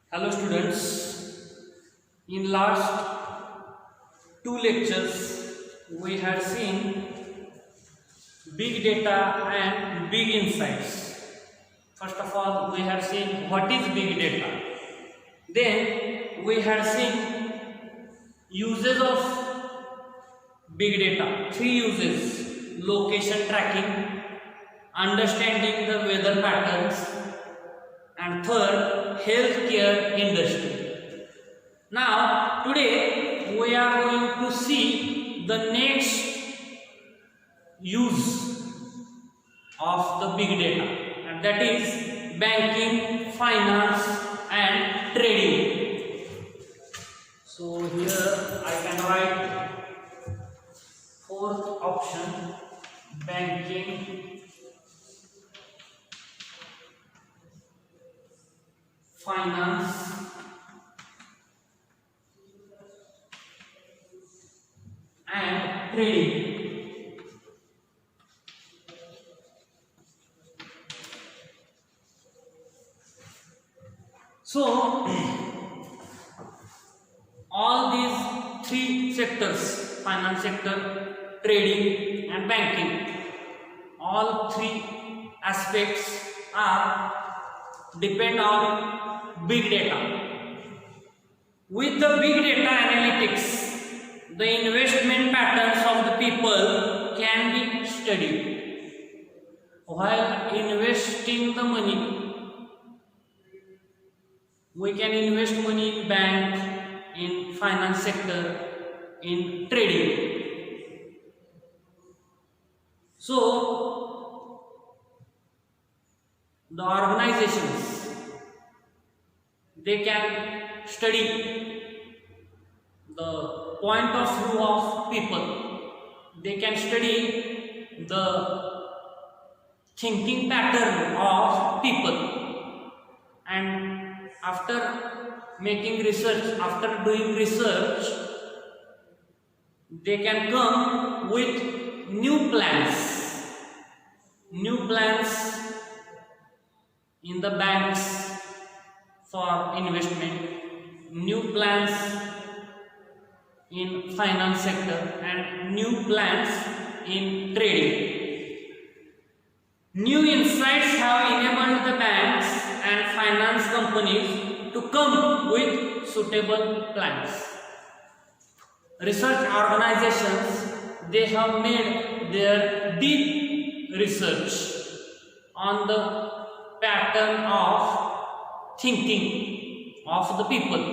Hello students, in last two lectures we had seen big data and big insights. First of all, we had seen what is big data. Then we had seen uses of big data, three uses: location tracking, understanding the weather patterns, and third, healthcare industry. Now today we are going to see the next use of the big data, and that is banking, finance and trading. So here I can write fourth option: banking, finance and trading. So all these three sectors, finance sector, trading and banking, all three aspects are depend on big data. With the big data analytics, the investment patterns of the people can be studied. While investing the money, we can invest money in bank, in finance sector, in trading. So the organizations, they can study the point of view of people, they can study the thinking pattern of people, and after making research, after doing research, they can come with new plans in the banks for investment, new plans in finance sector and new plans in trading. New insights have enabled the banks and finance companies to come with suitable plans. Research organizations, they have made their deep research on the pattern of thinking of the people,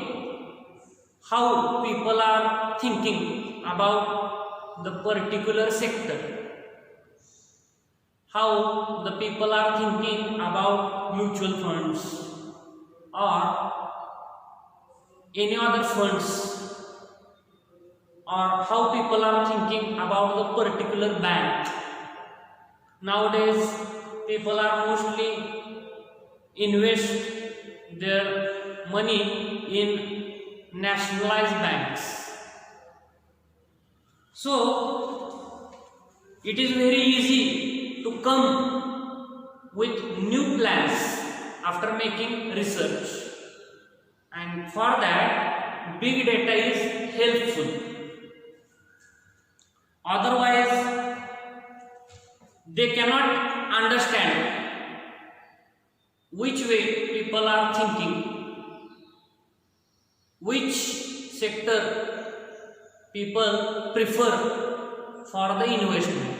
how people are thinking about the particular sector, how the people are thinking about mutual funds or any other funds, or how people are thinking about the particular bank. Nowadays people are mostly invest their money in nationalized banks. So it is very easy to come with new plans after making research, and for that big data is helpful. Otherwise they cannot understand which way people are thinking, which sector people prefer for the investment.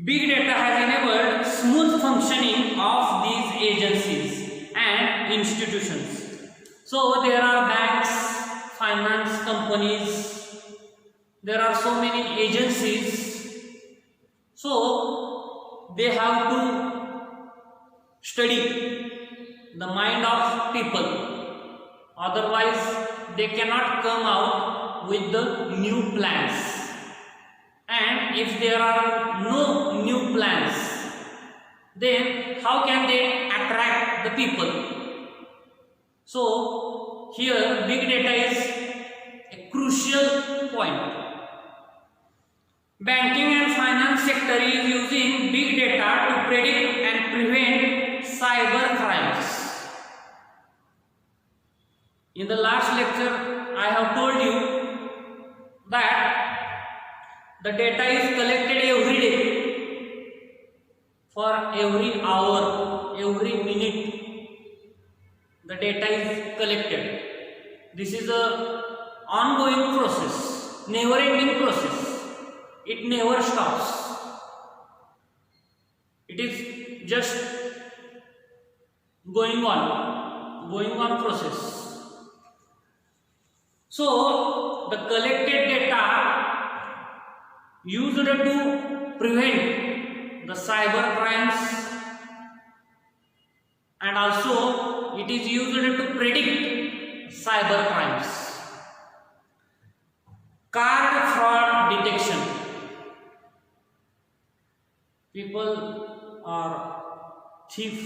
Big data has enabled smooth functioning of these agencies and institutions. So there are banks, finance companies, there are so many agencies. So they have to study the mind of people, otherwise they cannot come out with the new plans. And if there are no new plans, then how can they attract the people? So here big data is a crucial point. Banking and finance sector is using big data to predict and prevent cyber crimes. In the last lecture, I have told you that the data is collected every day, for every hour, every minute. The data is collected. This is a ongoing process, never-ending process. It never stops. It is just going on process. So the collected data used to prevent the cyber crimes, and also it is used to predict cyber crimes. Card fraud detection. People are thief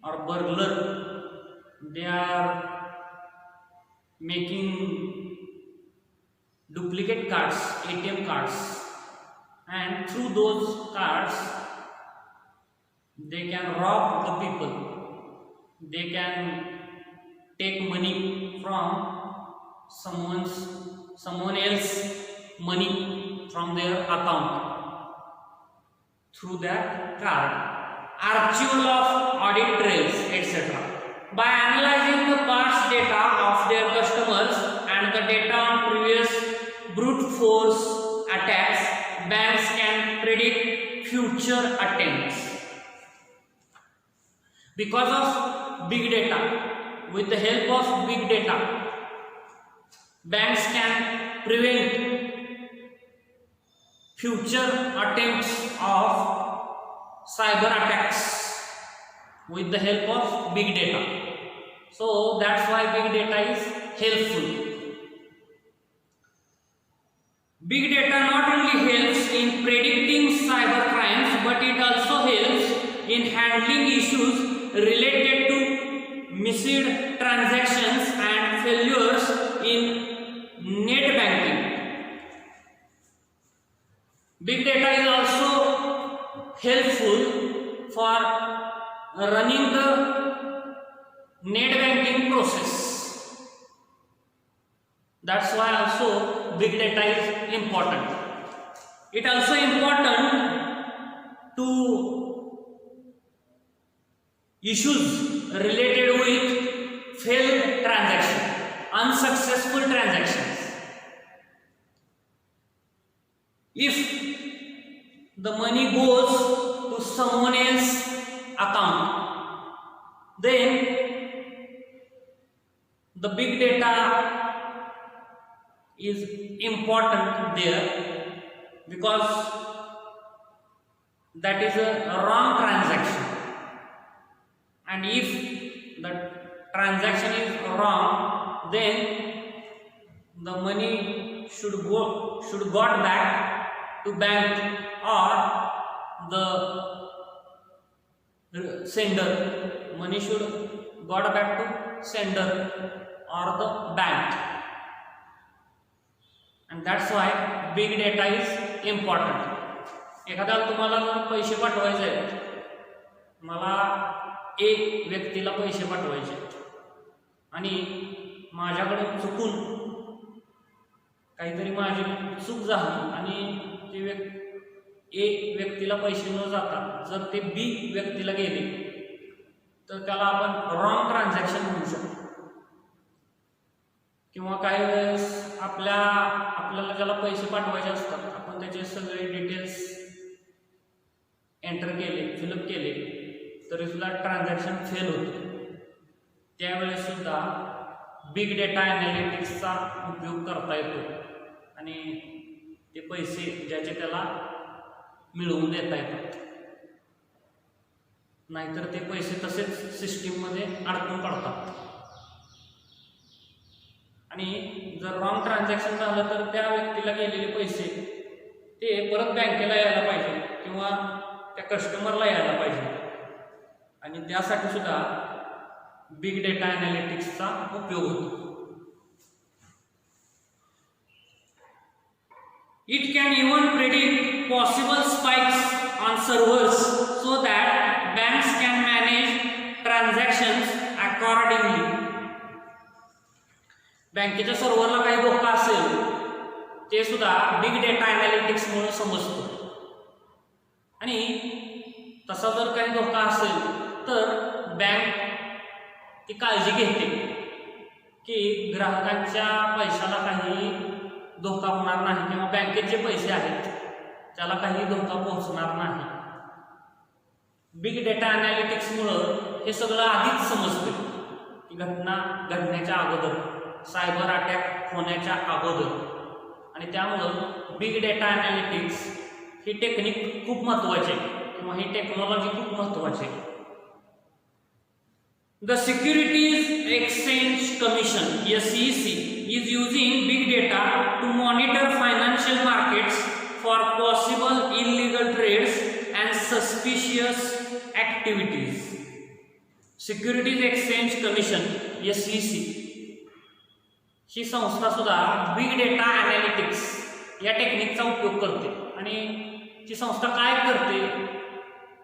or burglar, they are making duplicate cards, ATM cards, and through those cards they can rob the people. They can take money from someone else money from their account through that card. Archival of audit trails, etc. By analyzing the past data of their customers and the data on previous brute force attacks, banks can predict future attempts. Because of big data, with the help of big data, banks can prevent future attempts of cyber attacks with the help of big data. So that's why big data is helpful. Big data not only helps in predicting cyber crimes, but it also helps in handling issues related to missed transactions and failures in net banking. Big data is also helpful for running the net banking process. That's why also big data is important. It also important to issues related with failed transaction, unsuccessful transactions. If the money goes to someone else's account, then the big data is important there, because that is a wrong transaction, and if the transaction is wrong, then the money should got back to bank or the sender. Money should got back to sender or the bank, and that's why big data is important. एखाद्याला तुम्हाला जर पैसे पाठवायचे आहेत, मला एक व्यक्तीला पैसे पाठवायचे आणि माझ्याकडे चुकून काहीतरी माझी चूक झाली आणि ते ए व्यक्तीला पैसे न जाता जर ते बी व्यक्तीला गेले, तर त्याला आपण रॉंग ट्रान्झॅक्शन म्हणू शकतो. किंवा काही वेळेस आपल्याला ज्याला पैसे पाठवायचे असतात, आपण त्याचे सगळे डिटेल्स एंटर केले, फिलअप केले, तरी सुद्धा ट्रान्झॅक्शन फेल होते. त्यावेळेस सुद्धा बिग डेटा ॲनालिटिक्सचा उपयोग करता येतो आणि ते पैसे ज्याचे त्याला मिळवून देता येतात. नाहीतर ते पैसे तसेच सिस्टीममध्ये अडकून पडतात आणि जर रॉंग ट्रान्झॅक्शन झालं तर त्या व्यक्तीला गेलेले पैसे ते परत बँकेला यायला पाहिजे किंवा त्या कस्टमरला यायला पाहिजे, आणि त्यासाठी सुद्धा बिग डेटा ॲनालिटिक्सचा उपयोग होतो. It can even predict possible spikes on servers so that banks can manage transactions accordingly. बँकेच्या सर्व्हरला काही धोका असेल ते सुद्धा बिग डेटा ॲनालिटिक्समुळे समजतं. आणि तसा जर काही धोका असेल तर बँक ती काळजी घेते की ग्राहकांच्या पैशाला काही धोका होणार नाही किंवा बँकेत जे पैसे आहेत त्याला काही धोका पोहोचणार नाही. बिग डेटा ॲनालिटिक्समुळं हे सगळं आधीच समजते की घटना घडण्याच्या अगोदर, सायबर अटॅक होण्याच्या अगोदर. आणि त्यामुळं बिग डेटा ॲनालिटिक्स ही टेक्निक खूप महत्त्वाची आहे किंवा ही टेक्नॉलॉजी खूप महत्त्वाची आहे. The Securities Exchange Commission (SEC) is using big data to monitor financial markets for possible illegal trades and suspicious activities. Securities Exchange Commission (SEC) ही संस्था सुद्धा बिग डेटा ॲनालिटिक्स या टेक्निकचा उपयोग करते. आणि ती संस्था काय करते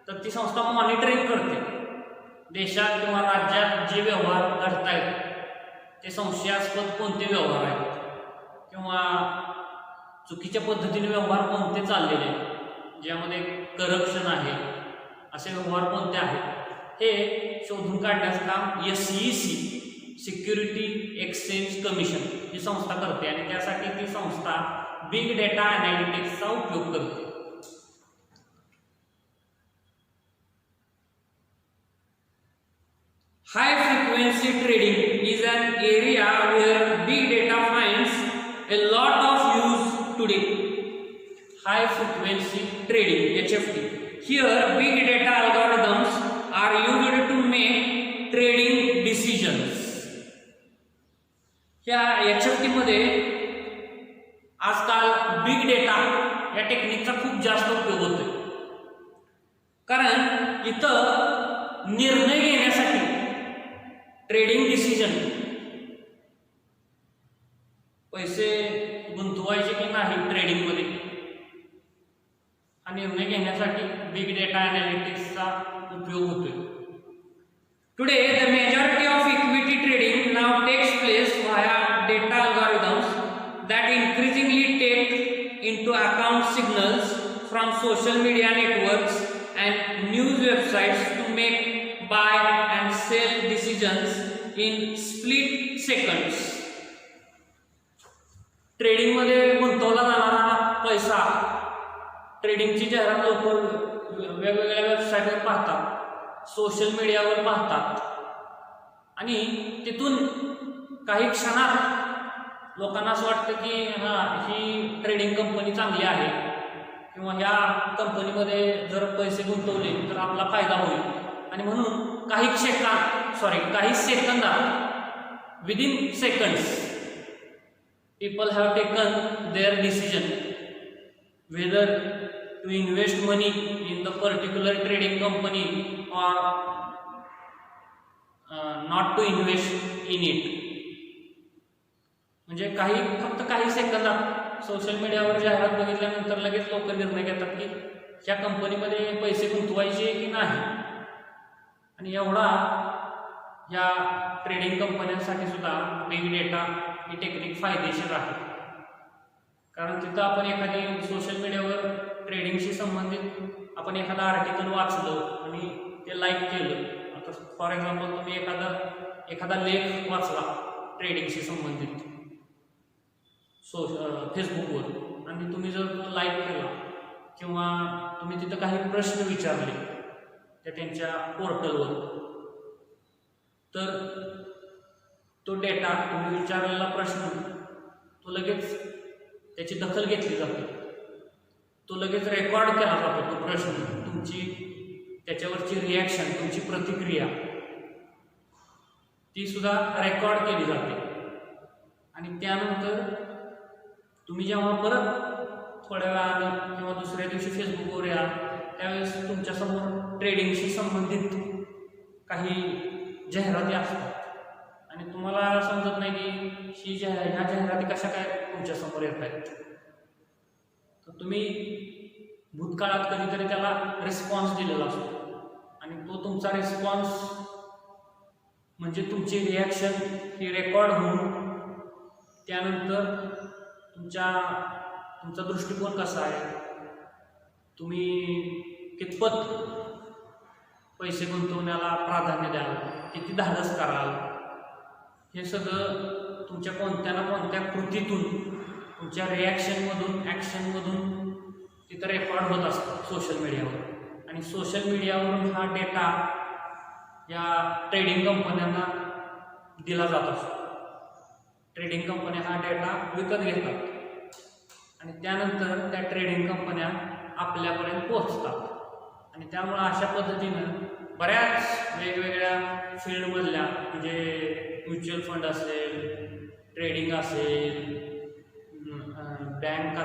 तर ती संस्था मॉनिटरिंग करते देशात किंवा राज्यात जे व्यवहार घडत आहेत ते संशयास्पद कोणते व्यवहार आहेत किंवा चुकीच्या पद्धतीने व्यवहार कोणते चाललेले आहेत, ज्यामध्ये करप्शन आहे, असे व्यवहार कोणते आहेत हे शोधून काढण्याचं काम SEC सिक्युरिटी एक्सचेंज कमिशन ही संस्था करते. आणि त्यासाठी ती संस्था बिग डेटा ॲनालिटिक्सचा उपयोग करते. High frequency trading is an area where big data finds a lot of use today. High frequency trading HFT. Here big data algorithms are used to make trading decisions. या HFT मध्ये आजकाल big data या टेक्निकचा खूप जास्त उपयोग होतोय. कारण इथं निर्णय घेण्यासाठी ट्रेडिंग डिसिजन, पैसे गुंतवायचे की नाही ट्रेडिंगमध्ये, हा निर्णय घेण्यासाठी बिग डेटा ॲनालिटिक्सचा उपयोग होतोय. Today the majority of equity trading now takes place via data algorithms that increasingly take into account signals from social media networks and news websites to make buy and sell decisions in split seconds. Trading मध्ये गुंतवला जाणारा पैसा, ट्रेडिंगची जाहिरात लोक वेगवेगळ्या वेबसाईटवर पाहतात, सोशल मीडियावर पाहतात आणि तिथून काही क्षणात लोकांना असं वाटतं की ही ट्रेडिंग कंपनी चांगली आहे किंवा ह्या कंपनीमध्ये जर पैसे गुंतवले तर आपला फायदा होईल. आणि म्हणून काही सेकंदात, within seconds, people have taken their decision whether to invest money in the particular trading company or not to invest in it. म्हणजे फक्त काही सेकंदात सोशल मीडियावर जाहिरात बघितल्यानंतर लगेच लोक निर्णय घेतात की ह्या कंपनीमध्ये पैसे गुंतवायचे की नाही. आणि एवढा या ट्रेडिंग कंपन्यांसाठी सुद्धा बिग डेटा ही टेक्निक फायदेशीर आहे. कारण तिथं आपण एखादी सोशल मीडियावर ट्रेडिंगशी संबंधित आपण एखादा आर्टिकल वाचलं आणि ते लाईक केलं. आता फॉर एक्झाम्पल तुम्ही एखादा लेख वाचला ट्रेडिंगशी संबंधित फेसबुकवर आणि तुम्ही जर तो लाईक केला किंवा तुम्ही तिथं काही प्रश्न विचारले त्यांच्या पोर्टलवर, तर तो डेटा, तुम्ही विचारलेला प्रश्न, तो लगेच त्याची दखल घेतली जाते, तो लगेच रेकॉर्ड केला जातो. तो प्रश्न, तुमची त्याच्यावरची रिॲक्शन, तुमची प्रतिक्रिया, ती सुद्धा रेकॉर्ड केली जाते. आणि त्यानंतर तुम्ही जेव्हा परत थोड्या वेळाने किंवा दुसऱ्या दिवशी फेसबुकवर या, त्यावेळेस तुमच्यासमोर ट्रेडिंगशी संबंधित काही जाहिराती असतात आणि तुम्हाला समजत नाही की ह्या जाहिराती कशा काय तुमच्यासमोर येत आहेत. तर तुम्ही भूतकाळात कधीतरी त्याला रिस्पॉन्स दिलेला असतो आणि तो तुमचा रिस्पॉन्स म्हणजे तुमची रिॲक्शन ही रेकॉर्ड होऊन त्यानंतर तुमचा दृष्टिकोन कसा आहे, तुम्ही कितपत पैसे गुंतवण्याला प्राधान्य द्याल, किती धाडस कराल, हे सगळं तुमच्या कोणत्या ना कोणत्या कृतीतून, तुमच्या रिॲक्शनमधून, ॲक्शनमधून तिथं रेकॉर्ड होत असतं सोशल मीडियावर. आणि सोशल मीडियावरून हा डेटा या ट्रेडिंग कंपन्यांना दिला जात असतो. ट्रेडिंग कंपन्या हा डेटा विकत घेतात आणि त्यानंतर त्या ट्रेडिंग कंपन्या आपल्यापर्यंत पोहोचतात. आणि त्यामुळं अशा पद्धतीनं बऱ्याच वेगवेगळ्या फील्डमधल्या, म्हणजे म्युच्युअल फंड असेल, ट्रेडिंग असेल, बँका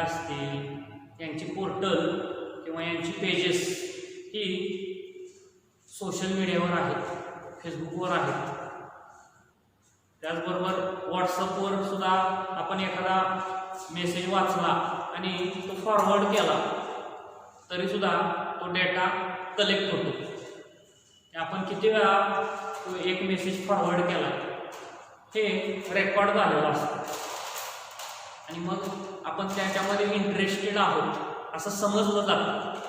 असतील, यांची पोर्टल किंवा यांची पेजेस ही सोशल मीडियावर आहेत, फेसबुकवर आहेत. त्याचबरोबर व्हॉट्सअपवर सुद्धा आपण एखादा मेसेज वाचला आणि तो फॉरवर्ड केला तरीसुद्धा तो डेटा कलेक्ट होतो. आपण किती वेळा तो एक मेसेज फॉरवर्ड केला हे रेकॉर्ड झालेलं असतं आणि मग आपण त्याच्यामध्ये इंटरेस्टेड आहोत असं समजलं जातं.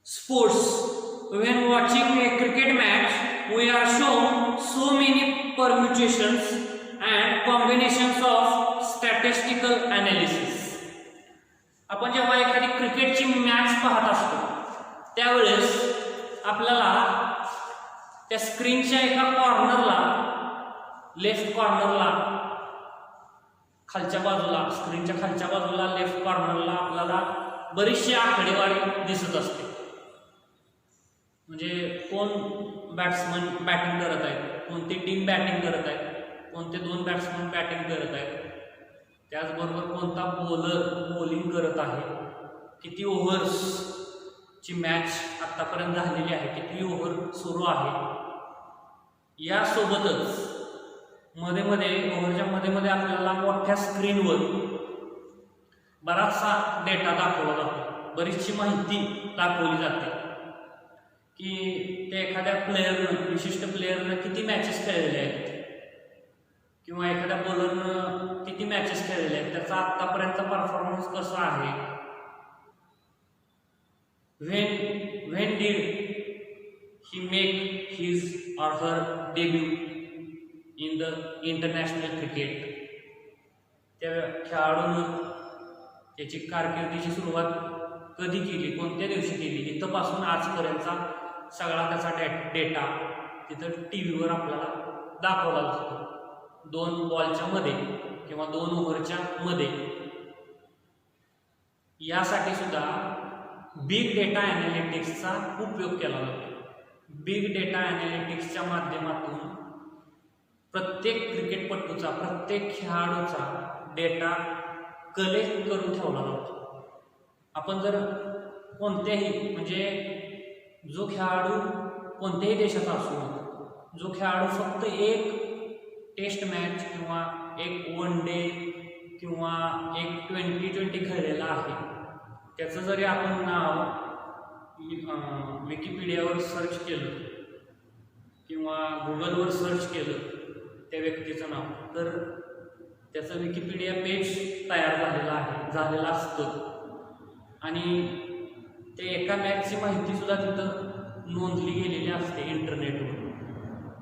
Sports. When watching a cricket match, we are shown so many permutations and combinations of statistical analysis. आपण जेव्हा एखादी क्रिकेटची मॅच पाहत असतो त्यावेळेस आपल्याला त्या स्क्रीनच्या एका कॉर्नरला, लेफ्ट कॉर्नरला, खालच्या बाजूला, स्क्रीनच्या खालच्या बाजूला लेफ्ट कॉर्नरला आपल्याला बरीचशी आकडेवारी दिसत असते. म्हणजे कोण बॅट्समन बॅटिंग करत आहेत, कोणती टीम बॅटिंग करत आहे, कोणते 2 बॅट्समन बॅटिंग करत आहेत, त्याचबरोबर कोणता बॉलर बॉलिंग करत आहे, किती ओव्हर्सची मॅच आत्तापर्यंत झालेली आहे, किती ओव्हर सुरू आहे. यासोबतच ओव्हरच्या मध्ये आपल्याला मोठ्या स्क्रीनवर बराचसा डेटा दाखवला जातो, बरीचशी माहिती दाखवली जाते की त्या एखाद्या प्लेयरनं, विशिष्ट प्लेयरनं किती मॅचेस खेळलेले आहेत किंवा एखाद्या बॉलरनं किती मॅचेस खेळलेले आहेत, त्याचा आत्तापर्यंतचा परफॉर्मन्स कसा आहे. when did he make his or her debut in the international cricket. त्या खेळाडूनं त्याची कारकिर्दीची सुरुवात कधी केली, कोणत्या दिवशी केली, इथंपासून आजपर्यंतचा सगळा त्याचा डेटा तिथं TV वर आपल्याला दाखवला जातो. 2 बॉलच्या मध्ये किंवा 2 ओव्हरच्या मध्ये. यासाठी सुद्धा बिग डेटा ॲनालिटिक्सचा उपयोग केला जातो. बिग डेटा ॲनालिटिक्सच्या माध्यमातून प्रत्येक क्रिकेटपटूचा, प्रत्येक खेळाडूचा डेटा कलेक्ट करून ठेवला जातो. आपण जर कोणत्याही, म्हणजे जो खेळाडू कोणत्याही देशाचा असू, जो खेळाडू फक्त एक टेस्ट मॅच किंवा एक 1 डे किंवा एक 20-20 खेळलेला आहे, त्याचं जरी आपण नाव विकिपीडियावर सर्च केलं किंवा गुगलवर सर्च केलं त्या व्यक्तीचं नाव, तर त्याचं विकिपीडिया पेज तयार झालेलं असतं आणि ते एका मॅचची माहिती सुद्धा तिथं नोंदली गेलेली असते इंटरनेटवर.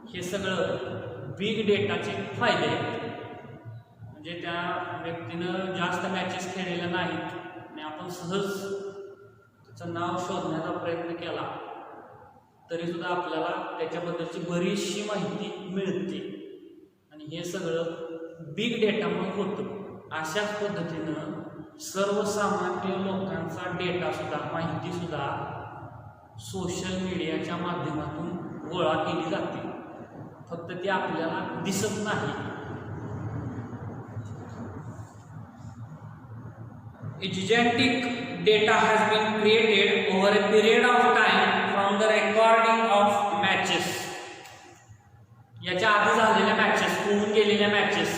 हे सगळं बिग डेटाचे फायदे आहेत. म्हणजे त्या व्यक्तीनं जास्त मॅचेस खेळलेल्या नाहीत आणि आपण सहज त्याचं नाव शोधण्याचा प्रयत्न केला तरीसुद्धा आपल्याला त्याच्याबद्दलची बरीचशी माहिती मिळते आणि हे सगळं बिग डेटामुळे होतं. अशाच पद्धतीनं सर्वसामान्य लोकांचा डेटासुद्धा, माहितीसुद्धा सोशल मीडियाच्या माध्यमातून गोळा केली जाते, फक्त ती आपल्याला दिसत नाही. Gigantic data has been created over a period of time from the recording of matches. याच्या आधी झालेल्या मॅचेस, होऊन गेलेल्या मॅचेस,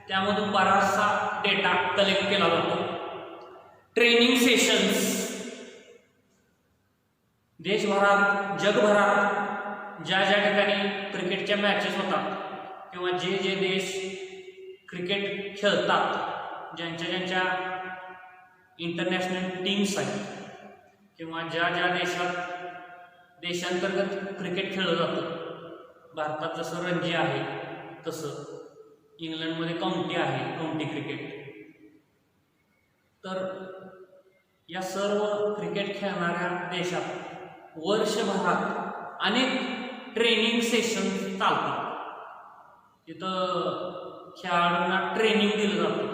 त्यामधून बराचसा डेटा कलेक्ट केला जातो. ट्रेनिंग सेशन्स, देशभरात, जगभरात ज्या ज्या ठिकाणी क्रिकेटच्या मॅचेस होतात किंवा जे जे देश क्रिकेट खेळतात, ज्यांच्या इंटरनॅशनल टीम्स आहेत किंवा ज्या ज्या देशांतर्गत क्रिकेट खेळलं जातं, भारतात जसं रणजी आहे तसं इंग्लंडमध्ये काउंटी आहे, काउंटी क्रिकेट. तर या सर्व क्रिकेट खेळणाऱ्या देशात वर्षभरात अनेक ट्रेनिंग सेशन चालतात. तिथं खेळाडूंना ट्रेनिंग दिलं जातं.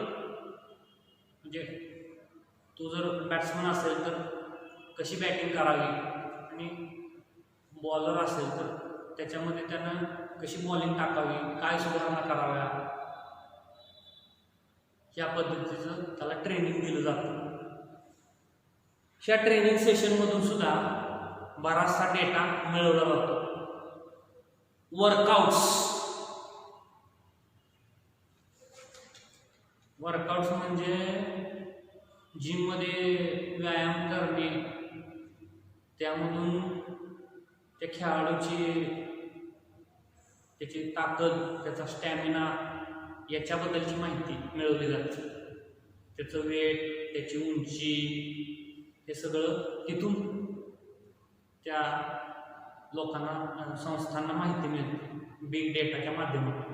म्हणजे तो जर बॅट्समन असेल तर कशी बॅटिंग करावी आणि बॉलर असेल तर त्याच्यामध्ये त्यानं कशी बॉलिंग टाकावी, काय सुधारणा कराव्या, या पद्धतीचं त्याला ट्रेनिंग दिलं जातं. ह्या ट्रेनिंग सेशनमधून सुद्धा बराचसा डेटा मिळवला जातो. वर्कआउट्स म्हणजे जिममध्ये व्यायाम करणे, त्यामधून त्या खेळाडूची त्याची ताकद, त्याचा स्टॅमिना याच्याबद्दलची माहिती मिळवली जाते. त्याचं वेट, त्याची उंची, हे सगळं तिथून त्या लोकांना, संस्थांना माहिती मिळते बिग डेटाच्या माध्यमातून.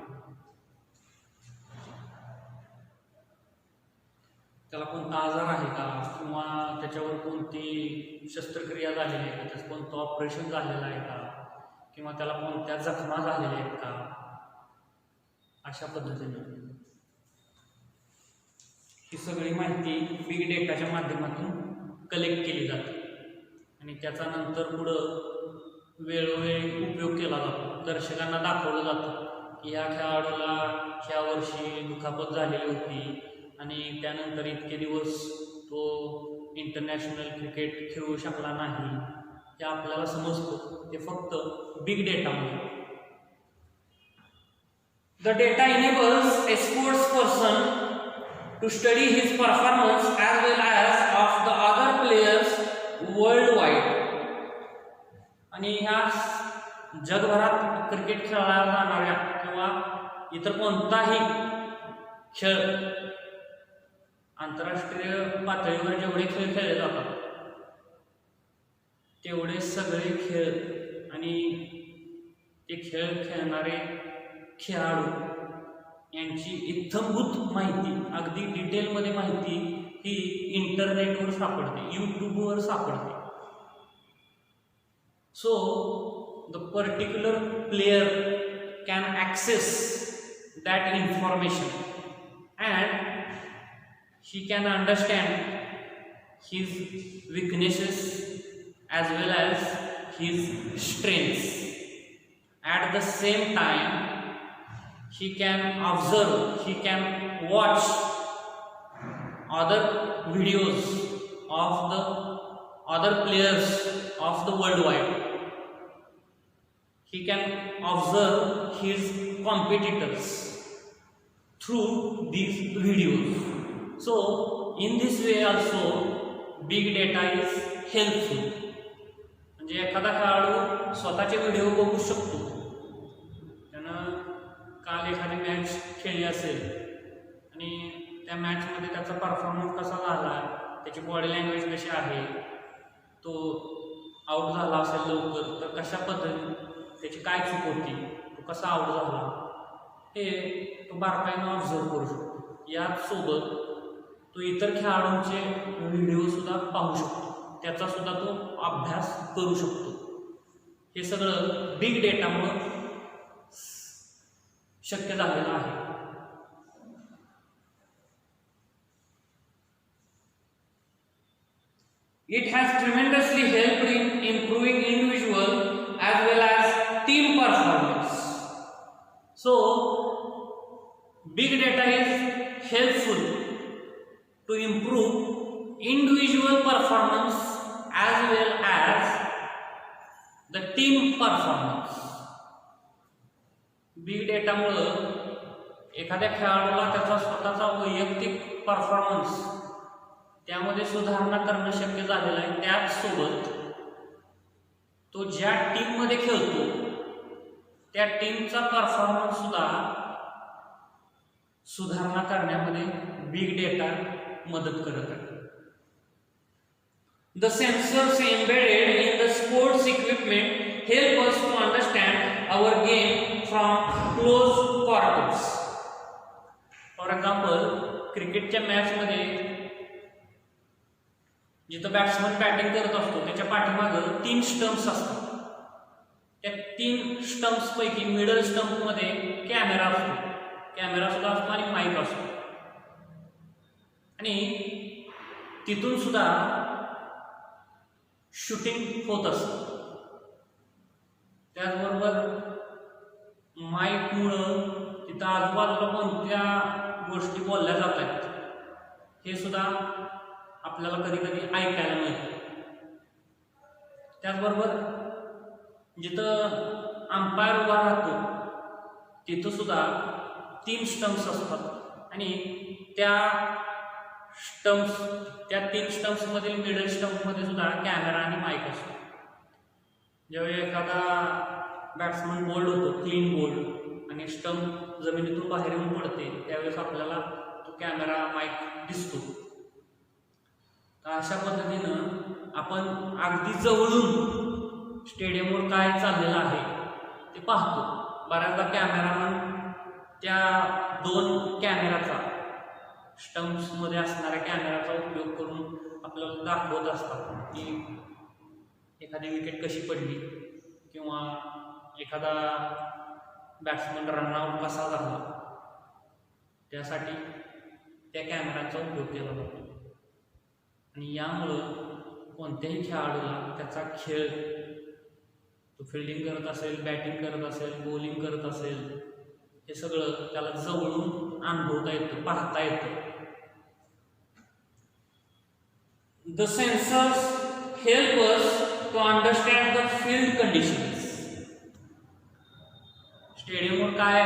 त्याला कोणता आजार आहे का किंवा त्याच्यावर कोणती शस्त्रक्रिया झालेली आहे का, त्याचं कोणतं ऑपरेशन झालेलं आहे का किंवा त्याला कोणत्या जखमा झालेल्या आहेत का, अशा पद्धतीने ही सगळी माहिती बिग डेटाच्या माध्यमातून कलेक्ट केली जाते आणि त्याचा नंतर पुढं वेळोवेळी उपयोग केला जातो. दर्शकांना दाखवलं जातं की ह्या खेळाडूला ह्या वर्षी दुखापत झालेली होती आणि त्यानंतर इतके दिवस तो इंटरनॅशनल क्रिकेट खेळू शकला नाही, हे आपल्याला समजतं. ते फक्त big डेटामुळे. The data enables a sports person to study his performance as well as of the other players worldwide. आणि ह्या जगभरात क्रिकेट खेळला जाणाऱ्या किंवा इतर कोणताही खेळ, आंतरराष्ट्रीय पातळीवर जेवढे खेळ खेळले जातात तेवढे सगळे खेळ आणि ते खेळ खेळणारे खेळाडू यांची इत्थंभूत माहिती, अगदी डिटेलमध्ये माहिती ही इंटरनेटवर सापडते, यूट्यूबवर सापडते. So the particular player can access that information and he can understand his weaknesses as well as his strengths. At the same time, he can observe, he can watch other videos of the other players of the worldwide. He can observe his competitors through these videos. So in this way also big data is helpful. म्हणजे एखादा खेळाडू स्वतःचे video बघू शकतो. त्यानं काल एखादी match खेळली असेल आणि त्या मॅचमध्ये त्याचा परफॉर्मन्स कसा झाला, त्याची बॉडी लँग्वेज कशी आहे, तो आऊट झाला असेल लवकर तर कशा पद्धतीने त्याची काय चूक होती, तो कसा आऊट झाला, हे तो बारकाईनं ऑब्झर्व करू शकतो. याचसोबत तो इतर खेळाडूंचे व्हिडिओसुद्धा पाहू शकतो, त्याचासुद्धा तो अभ्यास करू शकतो. हे सगळं बिग डेटामुळं शक्य झालेलं आहे. It has tremendously helped in improving individual as well as team performance. So, big data is helpful to improve individual performance as well as the team performance. Big डेटामुळं एखाद्या खेळाडूला त्याचा स्वतःचा वैयक्तिक परफॉर्मन्स त्यामध्ये सुधारणा करणं शक्य झालेलं आहे. त्याचसोबत तो ज्या टीममध्ये खेळतो त्या टीमचा परफॉर्मन्स सुद्धा सुधारणा करण्यामध्ये बिग डेटा मदत करत आहे. The sensors embedded in the sports equipment help us to understand our game from close quarters. For example, क्रिकेटच्या मॅच मध्ये जिथं बॅट्समन बॅटिंग करत असतो त्याच्या पाठीमागं 3 स्टंप्स असतात. त्या 3 स्टंप्स पैकी मिडल स्टंप मध्ये कॅमेरा असतो, कॅमेरा सुद्धा असतो आणि माईक असतो, आणि तिथून सुद्धा शूटिंग होत असतं. त्याचबरोबर माईकमुळं तिथं आजूबाजूला कोणत्या गोष्टी बोलल्या जात आहेत हे सुद्धा आपल्याला कधी कधी ऐकायला मिळतं. त्याचबरोबर जिथं अंपायर उभा राहतो तिथं सुद्धा 3 स्टंप्स असतात आणि त्या 3 स्टंप्स मधील मिडल स्टंप मध्ये सुद्धा कॅमेरा आणि माईक असतो. ज्यावेळी एखादा बॅट्समन बोल्ड होतो, क्लीन बोल्ड, आणि स्टंप जमिनीतून बाहेर येऊन पडते, त्यावेळेस आपल्याला तो कॅमेरा माईक दिसतो. तर अशा पद्धतीनं आपण अगदी जवळून स्टेडियमवर काय चाललेलं आहे ते पाहतो. बऱ्याचदा कॅमेरामन त्या 2 कॅमेराचा, स्टंप्स मध्ये असणाऱ्या कॅमेराचा उपयोग करून आपल्याला दाखवत असतात की एखादी विकेट कशी पडली किंवा एखादा बॅट्समन रनआउट कसा झाला, त्यासाठी त्या कॅमेराचा उपयोग केला जातो. आणि यामुळं कोणत्याही खेळाडूला त्याचा खेळ, तो फिल्डिंग करत असेल, बॅटिंग करत असेल, बॉलिंग करत असेल, हे सगळं त्याला जवळून अनुभवता येतं, पाहता येतं. The sensors help us to understand the field conditions. स्टेडियमवर काय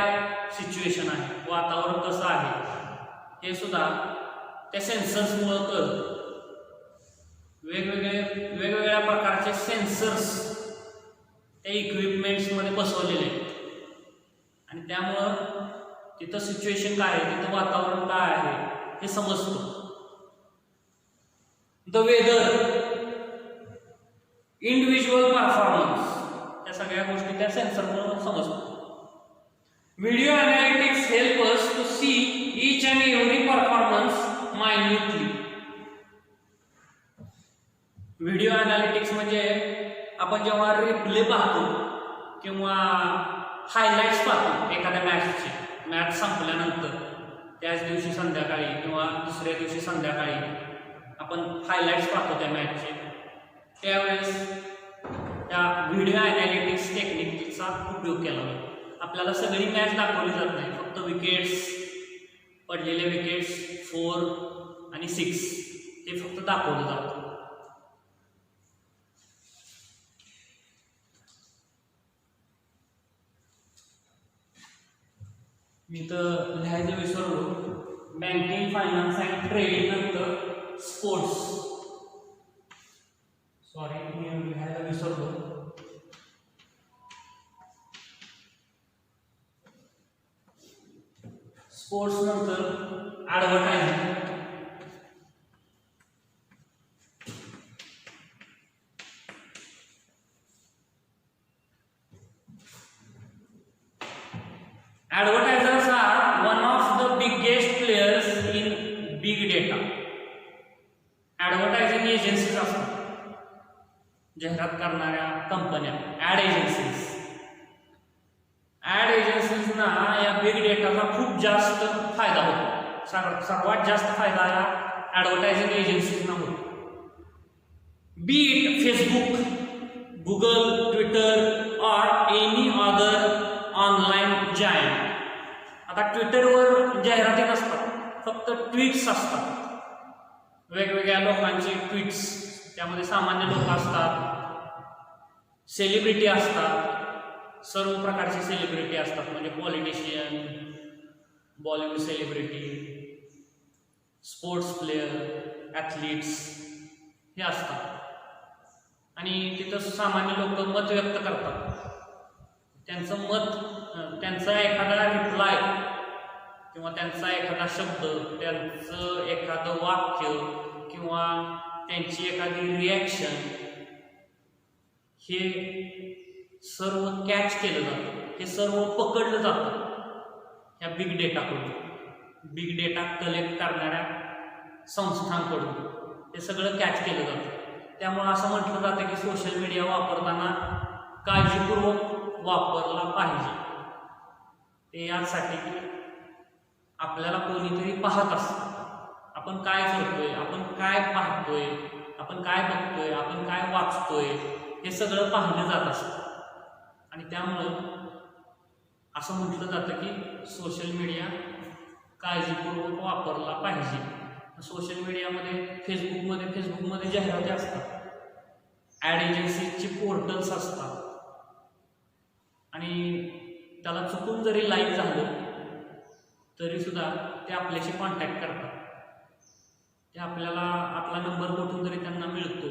सिच्युएशन आहे, वातावरण कसं आहे हे सुद्धा त्या सेन्सर्समुळे कळतं. वेगवेगळ्या प्रकारचे सेन्सर्स त्या इक्विपमेंट्समध्ये बसवलेले आहेत आणि त्यामुळं तिथं सिच्युएशन काय आहे, तिथं वातावरण काय आहे हे समजतं. द वेदर, इंडिव्हिज्युअल परफॉर्मन्स, या सगळ्या गोष्टी त्या सेन्सरमुळे समजतात. Video analytics help us to see each and every performance minutely. Video analytics म्हणजे आपण जेव्हा रिप्ले पाहतो किंवा हायलाइट्स पाहतो एखाद्या मॅचचे, मॅच संपल्यानंतर त्याच दिवशी संध्याकाळी किंवा दुसऱ्या दिवशी संध्याकाळी आपण हायलाइट्स पाहतो त्या मॅचचे, त्यावेळेस त्या व्हिडिओ अनालिटिक्स टेक्निकचा उपयोग केला जातो. आपल्याला सगळी मॅच दाखवली जात नाही, फक्त विकेट्स, पडलेले विकेट्स 4 आणि 6 हे फक्त दाखवलं जातं. मी तर लिहायचं विसरलो. बँकिंग, फायनान्स अँड ट्रेडिंग नंतर स्पोर्ट्स, सॉरी मी लिहायला विसरलो. स्पोर्ट्स नंतर advertising. Advertisers are one of the biggest players in big data. Advertising agencies असतात, जाहिरात करणाऱ्या कंपन्या, ॲड एजन्सीज. ॲड एजन्सीजना या बिग डेटाचा खूप जास्त फायदा होतो. सर्वात जास्त फायदा या ॲडव्हर्टायझिंग एजन्सीजना होतो. बी it Facebook, Google, Twitter or any other online giant. आता ट्विटरवर जाहिराती नसतात, फक्त ट्वीट्स असतात, वेगवेगळ्या लोकांचे ट्वीट्स. त्यामध्ये सामान्य लोक असतात, सेलिब्रिटी असतात, सर्व प्रकारचे सेलिब्रिटी असतात, म्हणजे politician, Bollywood celebrity, sports player, athletes हे असतात. आणि तिथं सामान्य लोक मत व्यक्त करतात. त्यांचं मत, त्यांचा एखादा रिप्लाय किंवा त्यांचा एखादा शब्द, त्यांचं एखादं वाक्य किंवा त्यांची एखादी रिॲक्शन हे सर्व कॅच केलं जातं, हे सर्व पकडलं जातं ह्या बिग डेटाकडून, बिग डेटा कलेक्ट करणाऱ्या संस्थांकडून हे सगळं कॅच केलं जातं. त्यामुळे असं म्हटलं जातं की सोशल मीडिया वापरताना काळजीपूर्वक वापरला पाहिजे. ते यासाठी की आपल्याला कोणीतरी पाहत असतं, आपण काय करतोय, आपण काय पाहतोय, आपण काय बघतोय, आपण काय वाचतोय, हे सगळं पाहिलं जात असतं. आणि त्यामुळं असं म्हटलं जातं की सोशल मीडिया काळजीपूर्वक वापरला पाहिजे. सोशल मीडियामध्ये फेसबुकमध्ये जाहिराती असतात, ॲड एजन्सीजची पोर्टल्स असतात आणि त्याला चुकून जरी लाईक झालं तरी सुद्धा ते आपल्याशी कॉन्टॅक्ट करतात. ते आपल्याला आपला नंबर कुठून तरी त्यांना मिळतो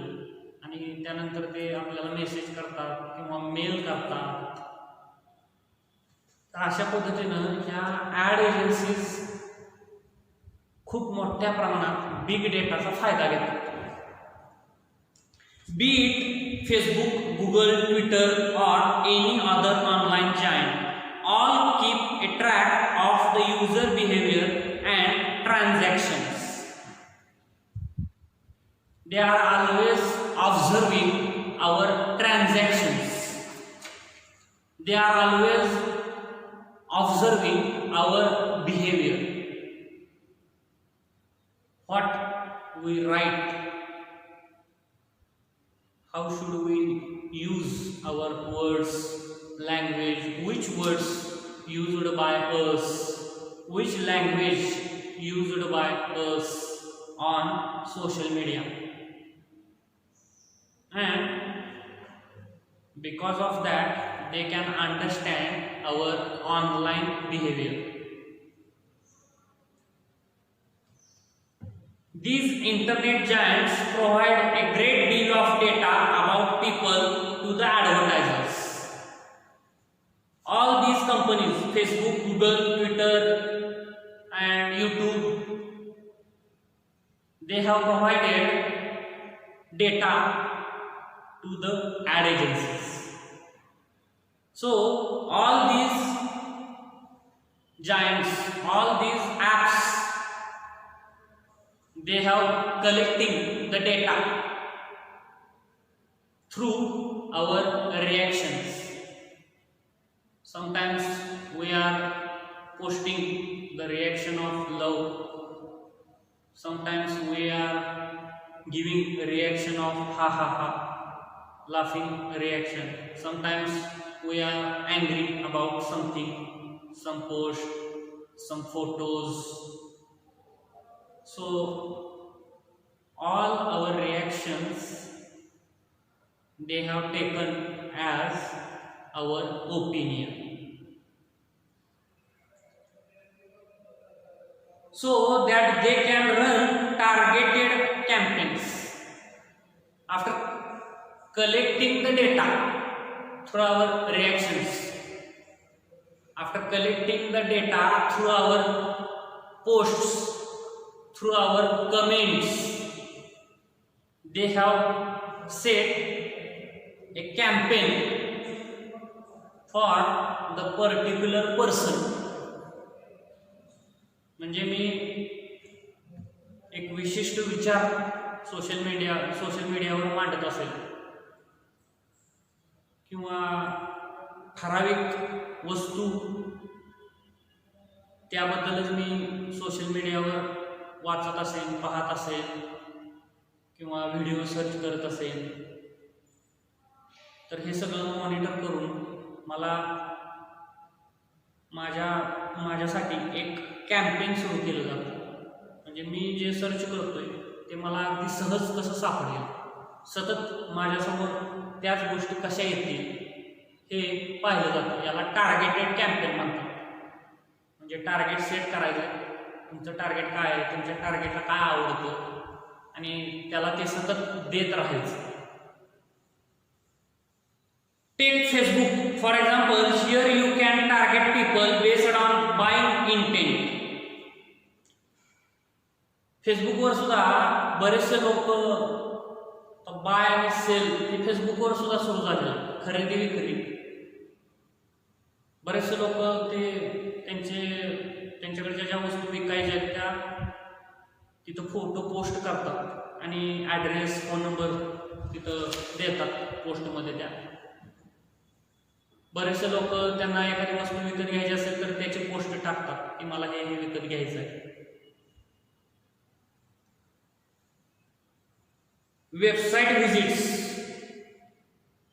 आणि त्यानंतर ते आपल्याला मेसेज करतात किंवा मेल करतात. तर अशा पद्धतीनं ह्या ॲड एजन्सीज खूप मोठ्या प्रमाणात बिग डेटाचा फायदा घेतात. Be it Facebook, Google, Twitter or any other online giant, all keep a track of the user behavior and transactions. They are always observing our transactions. They are always observing our behavior. What we write, how should we use our words, language, which words used by us, which language used by us on social media. And because of that they can understand our online behavior. These internet giants provide a great deal of data about people to the advertisers. All these companies, Facebook, Google, Twitter and YouTube, they have provided data to the ad agencies. So all these giants, all these apps, they have collecting the data through our reactions. Sometimes we are posting the reaction of love, sometimes we are giving a reaction of ha ha ha, laughing reaction, sometimes we are angry about something, some post, some photos. So all our reactions they have taken as our opinion. So that they can run targeted campaigns. After collecting the data through our reactions, after collecting the data through our posts, through our comments, they have set a campaign for the particular person. म्हणजे मी एक विशिष्ट विचार social मीडियावर मांडत असेल किंवा ठराविक वस्तू त्याबद्दलच मी सोशल मीडियावर वाचत असेल, पाहत असेल किंवा व्हिडिओ सर्च करत असेल, तर हे सगळं मॉनिटर करून मला माझ्यासाठी एक कॅम्पेन सुरू केलं जातं. म्हणजे मी जे सर्च करतोय ते मला अगदी सहज कसं सापडेल, सतत माझ्यासमोर त्याच गोष्टी कशा येतील हे पाहिलं जातं. याला टार्गेटेड कॅम्पेन म्हणतात. म्हणजे टार्गेट सेट करायचं, तुमचं टार्गेट काय आहे, तुमच्या टार्गेटला काय आवडतं आणि त्याला ते सतत देत राहायचं. Take Facebook for example, here you can target people based on buying intent. फेसबुकवर सुद्धा बरेचसे लोक बाय आणि सेल हे फेसबुकवर सुद्धा सुरू झाले, खरेदी विक्री. बरेचसे लोक ते त्यांच्याकडच्या ज्या वस्तू विकायच्या आहेत त्या तिथं फोटो पोस्ट करतात आणि ॲड्रेस फोन नंबर तिथं देतात पोस्टमध्ये. त्या बरेचसे लोक त्यांना एखादी वस्तू विकत घ्यायची असेल तर त्याची पोस्ट टाकतात की मला हे विकत घ्यायचं आहे. Website visits.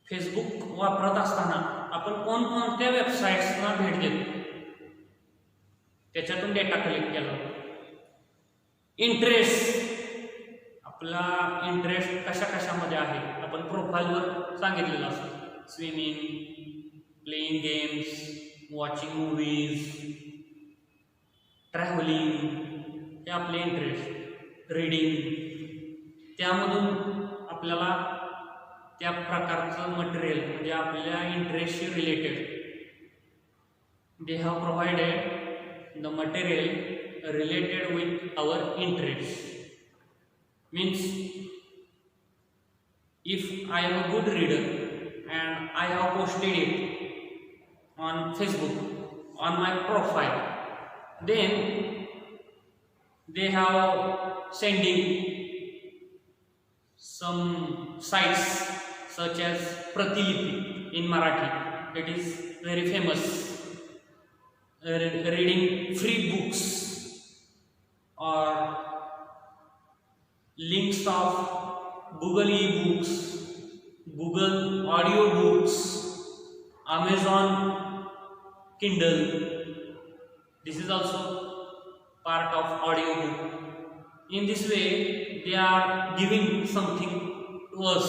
फेसबुक वापरत असताना आपण कोणकोणत्या वेबसाईट्सना भेट देतो त्याच्यातून डेटा कलेक्ट केला. इंटरेस्ट. आपला इंटरेस्ट कशामध्ये आहे आपण प्रोफाईलवर सांगितलेलं असतं. Swimming, playing games, watching movies, travelling हे आपले इंटरेस्ट. रीडिंग. त्यामधून आपल्याला त्या प्रकारचं मटेरियल म्हणजे आपल्या इंटरेस्टशी related they have provided the material related with our interest. Means if I am a good reader and I have posted it on Facebook on my profile, then they have sending some sites such as Pratilipi in Marathi. It is very famous. Reading free books or links of Google e-books, Google audio books, Amazon Kindle. This is also part of audio book. In this way they are giving something to us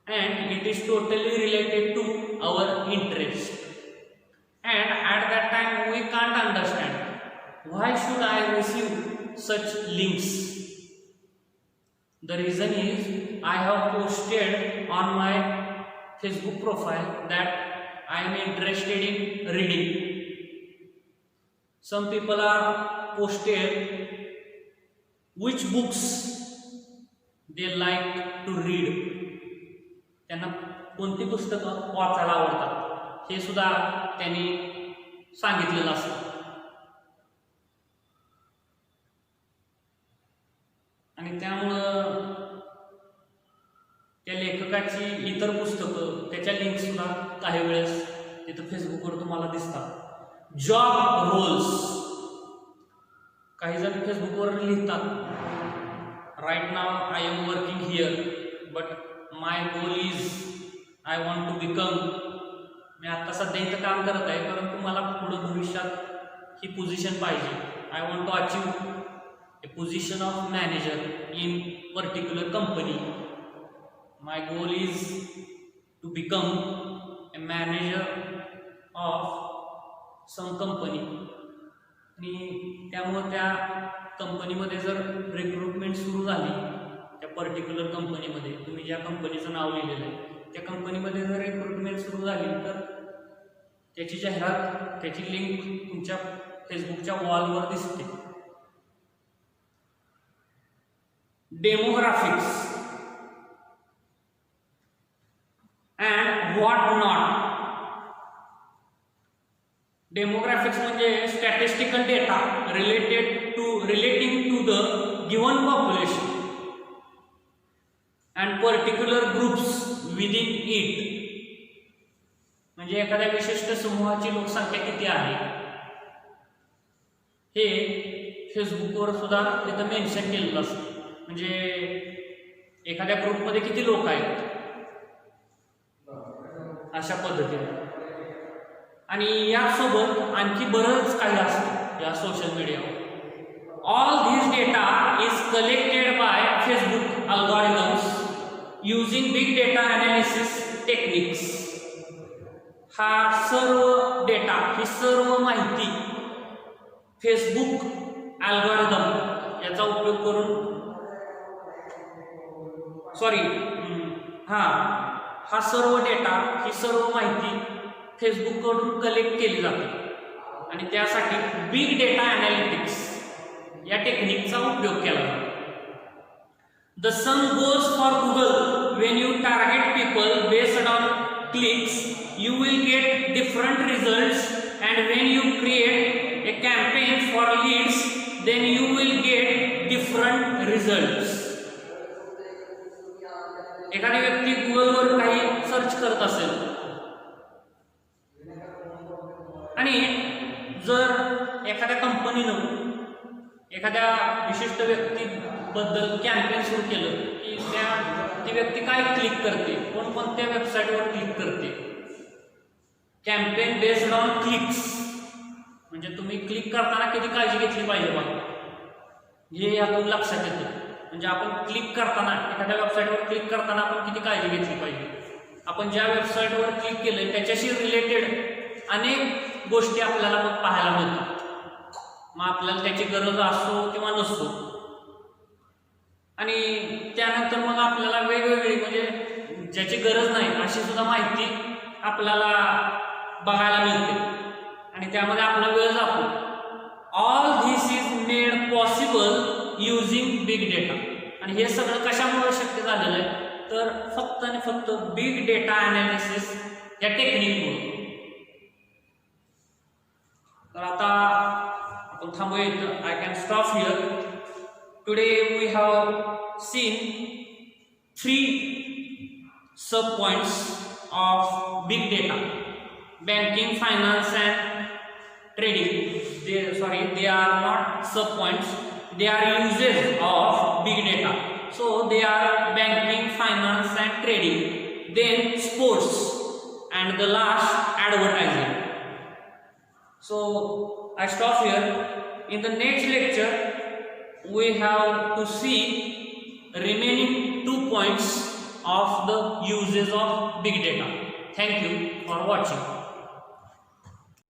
and it is totally related to our interest, and at that time we can't understand why should I receive such links. The reason is I have posted on my Facebook profile that I am interested in reading. Some people are posted which books they like to read. त्यांना कोणती पुस्तकं वाचायला आवडतात हे सुद्धा त्यांनी सांगितलेलं असतं. आणि त्यामुळं त्या लेखकाची इतर पुस्तकं त्याच्या लिंक सुद्धा काही वेळेस तिथं फेसबुकवर तुम्हाला दिसतात. Job roles. काही जण फेसबुकवर लिहितात right now I am working here but my goal is I want to become. मी आता सध्या इथं काम करत आहे परंतु मला पुढं भविष्यात ही पोझिशन पाहिजे. I want to achieve a position of manager in particular company. My goal is to become a manager of some company. आणि त्यामुळे त्या कंपनीमध्ये जर रिक्रुटमेंट सुरू झाली त्या पर्टिक्युलर कंपनीमध्ये, तुम्ही ज्या कंपनीचं नाव लिहिलेलं आहे त्या कंपनीमध्ये जर रिक्रुटमेंट सुरू झाली तर त्याची जाहिरात, त्याची लिंक तुमच्या फेसबुकच्या वॉलवर दिसते. Demographics and what not. Demographics म्हणजे statistical data relating to the given population and particular groups within it. म्हणजे एखाद्या विशिष्ट समूहाची लोकसंख्या किती आहे हे फेसबुकवर सुद्धा तिथं मेन्शन केलेलं असतं. म्हणजे एखाद्या ग्रुपमध्ये किती लोक आहेत अशा पद्धतीने. आणि यासोबत आणखी बरंच काही असतं या सोशल मीडियावर. All this data is collected by Facebook algorithms using big data analysis techniques. हा सर्व डेटा, ही सर्व माहिती फेसबुक अल्गोरिथम याचा उपयोग करून हा सर्व डेटा, ही सर्व माहिती फेसबुककडून कलेक्ट केली जाते आणि त्यासाठी बिग डेटा ॲनालिटिक्स या टेक्निकचा उपयोग केला जातो. The same goes for Google. When you target people based on clicks you will get different results, and when you create a campaign for leads then you will get different results. एखादी व्यक्ती गुगलवर काही search करत असेल आणि जर एखाद्या कंपनीनं एखाद्या विशिष्ट व्यक्तीबद्दल कॅम्पेन सुरू केलं की ती व्यक्ती काय क्लिक करते, कोणकोणत्या वेबसाईटवर क्लिक करते, कॅम्पेन बेस्ड ऑन क्लिक्स, म्हणजे तुम्ही क्लिक करताना किती काळजी घेतली पाहिजे बघा, हे यातून लक्षात येतं. म्हणजे आपण क्लिक करताना एखाद्या वेबसाईटवर क्लिक करताना आपण किती काळजी घेतली पाहिजे, आपण ज्या वेबसाईटवर क्लिक केलं त्याच्याशी रिलेटेड अनेक गोष्टी आपल्याला मग पाहायला मिळतात. मग आपल्याला त्याची गरज असो किंवा नसो, आणि त्यानंतर मग आपल्याला वेगवेगळी म्हणजे ज्याची गरज नाही अशी सुद्धा माहिती आपल्याला बघायला मिळते आणि त्यामध्ये आपला वेळ जातो. All this is made possible using big data. आणि हे सगळं कशामुळे शक्य झालेलं आहे, तर फक्त आणि फक्त बिग डेटा ॲनालिसिस या टेक्निकमुळे. तर आता आपण थांबूया इथं. I can stop here. Today we have seen 3 sub points of big data: banking, finance and trading. They are not sub points, they are uses of big data. So they are banking, finance and trading, then sports, and the last advertising. So I stop here. In the next lecture we have to see remaining 2 points of the uses of big data. Thank you for watching.